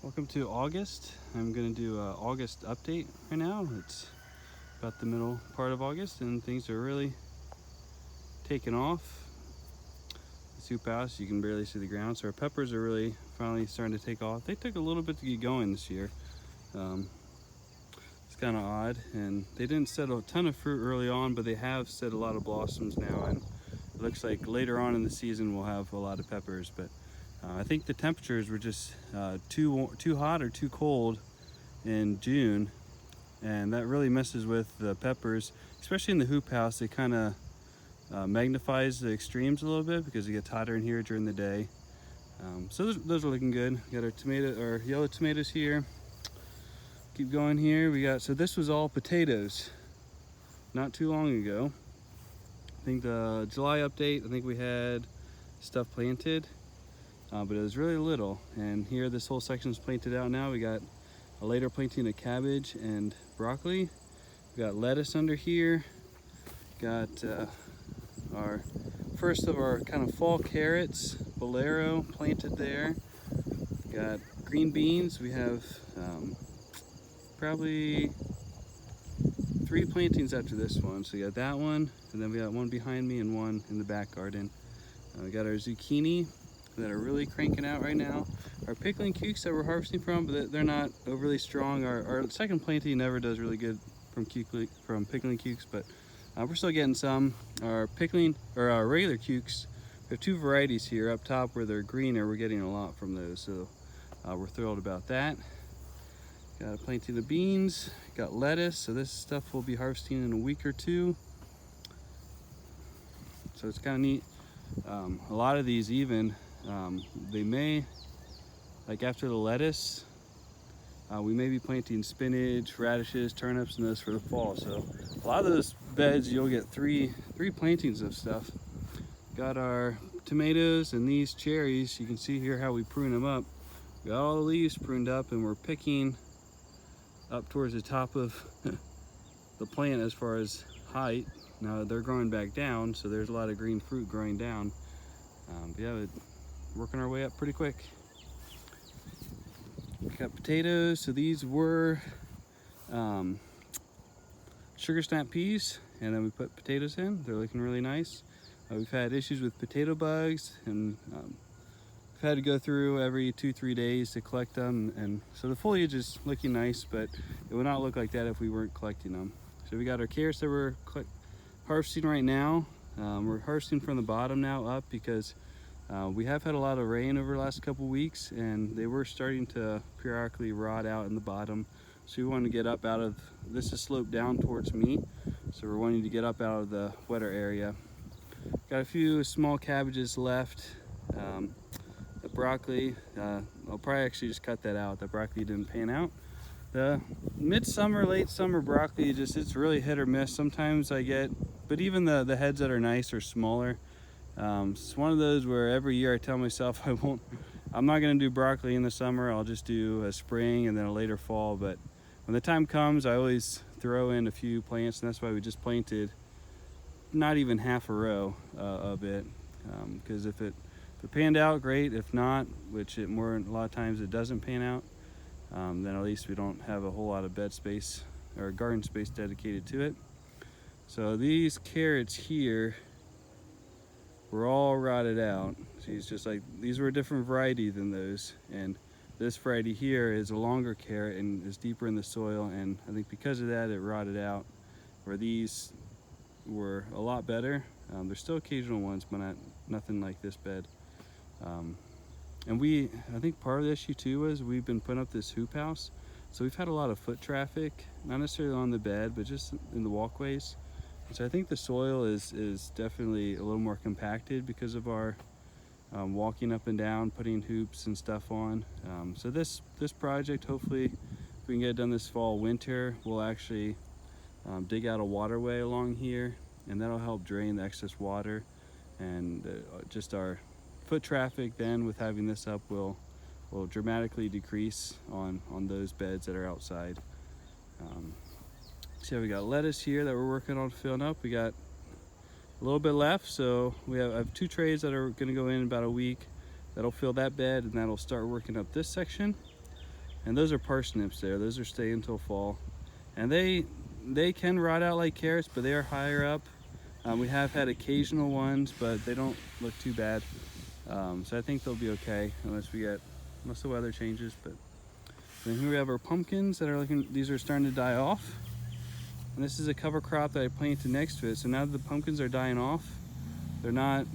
Welcome to August. I'm going to do an August update right now. It's about the middle part of August and things are really taking off. The soup house, you can barely see the ground, so our peppers are really finally starting to take off. They took a little bit to get going this year. It's kind of odd, and they didn't set a ton of fruit early on, but they have set a lot of blossoms now, and it looks like later on in the season we'll have a lot of peppers. But I think the temperatures were just too hot or too cold in June, and that really messes with the peppers, especially in the hoop house. It kind of magnifies the extremes a little bit because it gets hotter in here during the day. So those are looking good. We got our yellow tomatoes here. Keep going here. So this was all potatoes not too long ago. I think the July update, I think we had stuff planted. But it was really little, and here this whole section is planted out now. We got a later planting of cabbage and broccoli. We got lettuce under here. Got our first of our kind of fall carrots, bolero, planted there. Got green beans. We have probably 3 plantings after this one. So we got that one, and then we got one behind me and one in the back garden. We got our zucchini that are really cranking out right now. Our pickling cukes that we're harvesting from, but they're not overly strong. Our second planting never does really good from pickling cukes, but we're still getting some. Our regular cukes, we have 2 varieties here. Up top where they're greener, we're getting a lot from those, so we're thrilled about that. Got a planting of beans, got lettuce, so this stuff we'll be harvesting in a week or 2. So it's kind of neat. A lot of these even, they may, like after the lettuce, we may be planting spinach, radishes, turnips, and those for the fall. So a lot of those beds, you'll get three plantings of stuff. Got our tomatoes and these cherries. You can see here how we prune them up. We got all the leaves pruned up, and we're picking up towards the top of the plant as far as height. Now they're growing back down, so there's a lot of green fruit growing down. But yeah, working our way up pretty quick. We got potatoes. So these were sugar snap peas, and then we put potatoes in. They're looking really nice. We've had issues with potato bugs, and we've had to go through every 2-3 days to collect them, and so the foliage is looking nice, but it would not look like that if we weren't collecting them. So we got our carrots that we're harvesting right now. We're harvesting from the bottom now up because we have had a lot of rain over the last couple weeks, and they were starting to periodically rot out in the bottom. So we wanted to get up out of, this is sloped down towards me, so we're wanting to get up out of the wetter area. Got a few small cabbages left. The broccoli, I'll probably actually just cut that out. The broccoli didn't pan out. The midsummer, late summer broccoli, it's really hit or miss. Sometimes I get, but even the heads that are nice are smaller. It's one of those where every year I tell myself I'm not going to do broccoli in the summer. I'll just do a spring and then a later fall. But when the time comes, I always throw in a few plants, and that's why we just planted not even half a row of it. Because if it panned out, great. If not, which a lot of times it doesn't pan out, then at least we don't have a whole lot of bed space or garden space dedicated to it. So these carrots here were all rotted out. So it's just like, these were a different variety than those, and this variety here is a longer carrot and is deeper in the soil, and I think because of that it rotted out, where these were a lot better. There's still occasional ones, but nothing like this bed. And I think part of the issue too was we've been putting up this hoop house, so we've had a lot of foot traffic, not necessarily on the bed, but just in the walkways. So I think the soil is definitely a little more compacted because of our walking up and down, putting hoops and stuff on. So this project, hopefully, if we can get it done this fall, winter, we'll actually dig out a waterway along here, and that'll help drain the excess water. And just our foot traffic then with having this up will dramatically decrease on those beds that are outside. So we got lettuce here that we're working on filling up. We got a little bit left, so I have 2 trays that are going to go in about a week. That'll fill that bed, and that'll start working up this section. And those are parsnips there. Those are staying until fall. And they can rot out like carrots, but they are higher up. We have had occasional ones, but they don't look too bad. So I think they'll be okay unless the weather changes. But then here we have our pumpkins that are these are starting to die off. And this is a cover crop that I planted next to it. So now that the pumpkins are dying off, they're not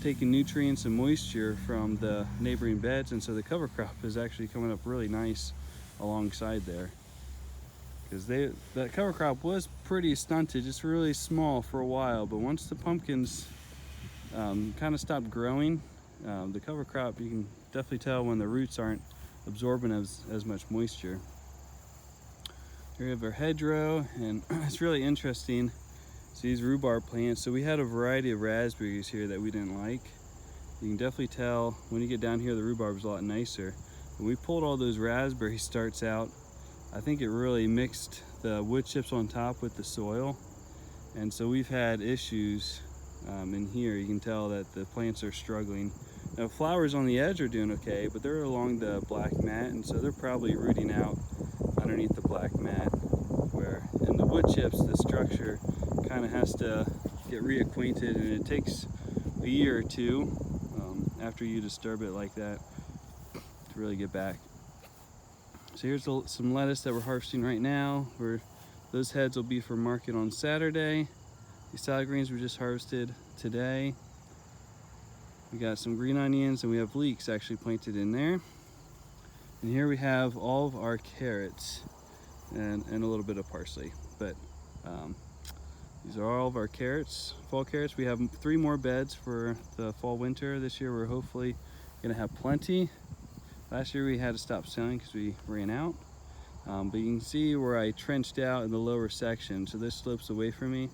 taking nutrients and moisture from the neighboring beds, and so the cover crop is actually coming up really nice alongside there. Because that cover crop was pretty stunted, just really small for a while, but once the pumpkins kind of stopped growing, the cover crop, you can definitely tell when the roots aren't absorbing as much moisture. Here we have our hedgerow, and it's really interesting. So these rhubarb plants, so we had a variety of raspberries here that we didn't like. You can definitely tell when you get down here, the rhubarb is a lot nicer. When we pulled all those raspberry starts out, I think it really mixed the wood chips on top with the soil. And so we've had issues in here. You can tell that the plants are struggling. Now flowers on the edge are doing okay, but they're along the black mat, and so they're probably rooting out underneath the black mat. Where in the wood chips, the structure kind of has to get reacquainted, and it takes a year or two after you disturb it like that to really get back. So here's some lettuce that we're harvesting right now. Those heads will be for market on Saturday. These salad greens we just harvested today. We got some green onions, and we have leeks actually planted in there. And here we have all of our carrots and a little bit of parsley. But these are all of our carrots, fall carrots. We have 3 more beds for the fall winter. This year we're hopefully gonna have plenty. Last year we had to stop selling because we ran out. But you can see where I trenched out in the lower section. So this slopes away from me.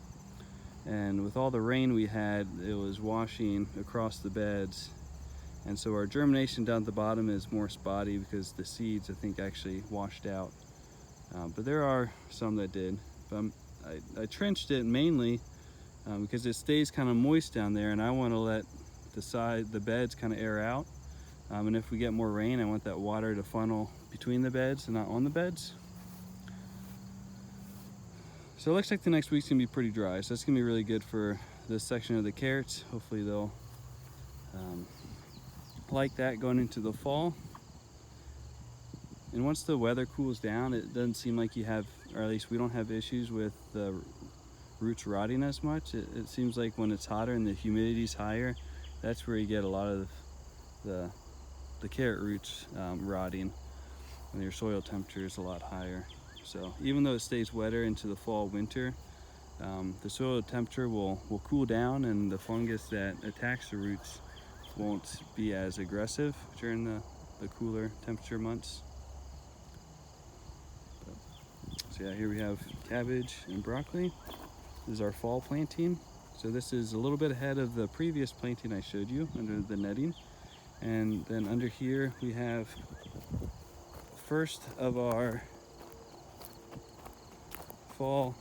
And with all the rain we had, it was washing across the beds. And so our germination down at the bottom is more spotty because the seeds, I think, actually washed out. But there are some that did. But I trenched it mainly because it stays kind of moist down there, and I want to let the beds kind of air out. And if we get more rain, I want that water to funnel between the beds and not on the beds. So it looks like the next week's gonna be pretty dry, so that's gonna be really good for this section of the carrots. Hopefully they'll like that going into the fall. And once the weather cools down, it doesn't seem like you have, or at least we don't have issues with the roots rotting as much. It seems like when it's hotter and the humidity's higher, that's where you get a lot of the carrot roots rotting when your soil temperature is a lot higher. So even though it stays wetter into the fall, winter, the soil temperature will cool down, and the fungus that attacks the roots won't be as aggressive during the cooler temperature months. So yeah, here we have cabbage and broccoli. This is our fall planting. So this is a little bit ahead of the previous planting I showed you under the netting. And then under here we have first of our fall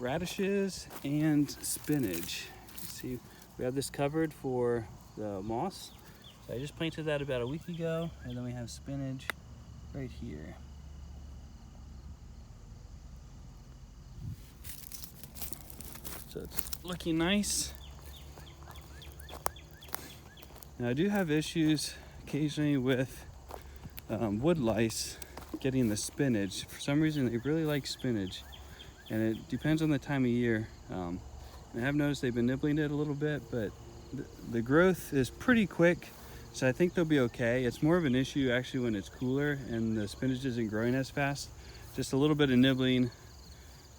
radishes and spinach. See, we have this covered for the moss. So I just planted that about a week ago, and then we have spinach right here. So it's looking nice. Now I do have issues occasionally with wood lice getting the spinach. For some reason they really like spinach, and it depends on the time of year. And I have noticed they've been nibbling it a little bit, but the growth is pretty quick, so I think they'll be okay. It's more of an issue actually when it's cooler and the spinach isn't growing as fast. Just a little bit of nibbling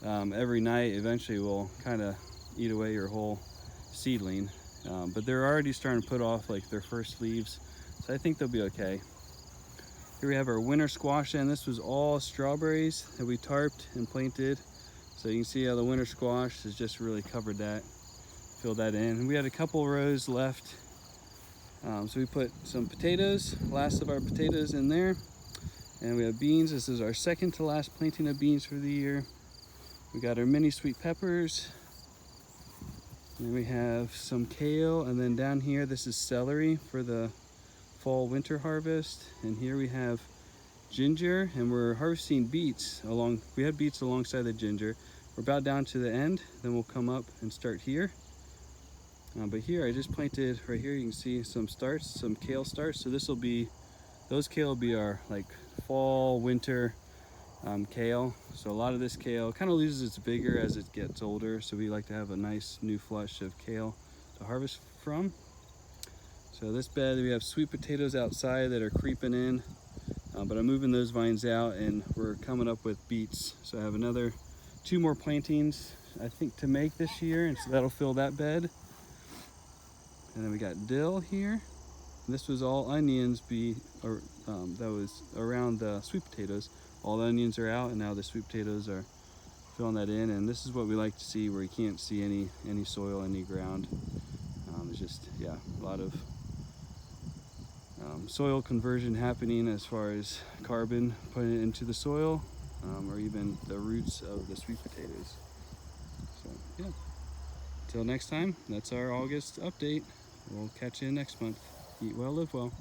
every night eventually will kind of eat away your whole seedling. But they're already starting to put off like their first leaves, so I think they'll be okay. Here we have our winter squash, and this was all strawberries that we tarped and planted. So you can see how the winter squash has just really covered that, filled that in. And we had a couple rows left. So we put some potatoes, last of our potatoes in there. And we have beans. This is our second to last planting of beans for the year. We got our mini sweet peppers. And we have some kale, and then down here, this is celery for the fall winter harvest. And here we have ginger, and we're harvesting beets along. We had beets alongside the ginger. We're about down to the end, then we'll come up and start here. But here I just planted, right here you can see some starts, some kale starts. So this will be, those kale will be our like fall, winter kale. So a lot of this kale kind of loses its vigor as it gets older. So we like to have a nice new flush of kale to harvest from. So this bed, we have sweet potatoes outside that are creeping in, but I'm moving those vines out and we're coming up with beets. So I have another 2 more plantings, I think, to make this year, and so that'll fill that bed. And then we got dill here. This was all onions that was around the sweet potatoes. All the onions are out and now the sweet potatoes are filling that in. And this is what we like to see, where you can't see any soil, any ground. It's just, yeah, a lot of soil conversion happening as far as carbon putting it into the soil, or even the roots of the sweet potatoes. So yeah, until next time, that's our August update. We'll catch you next month. Eat well, live well.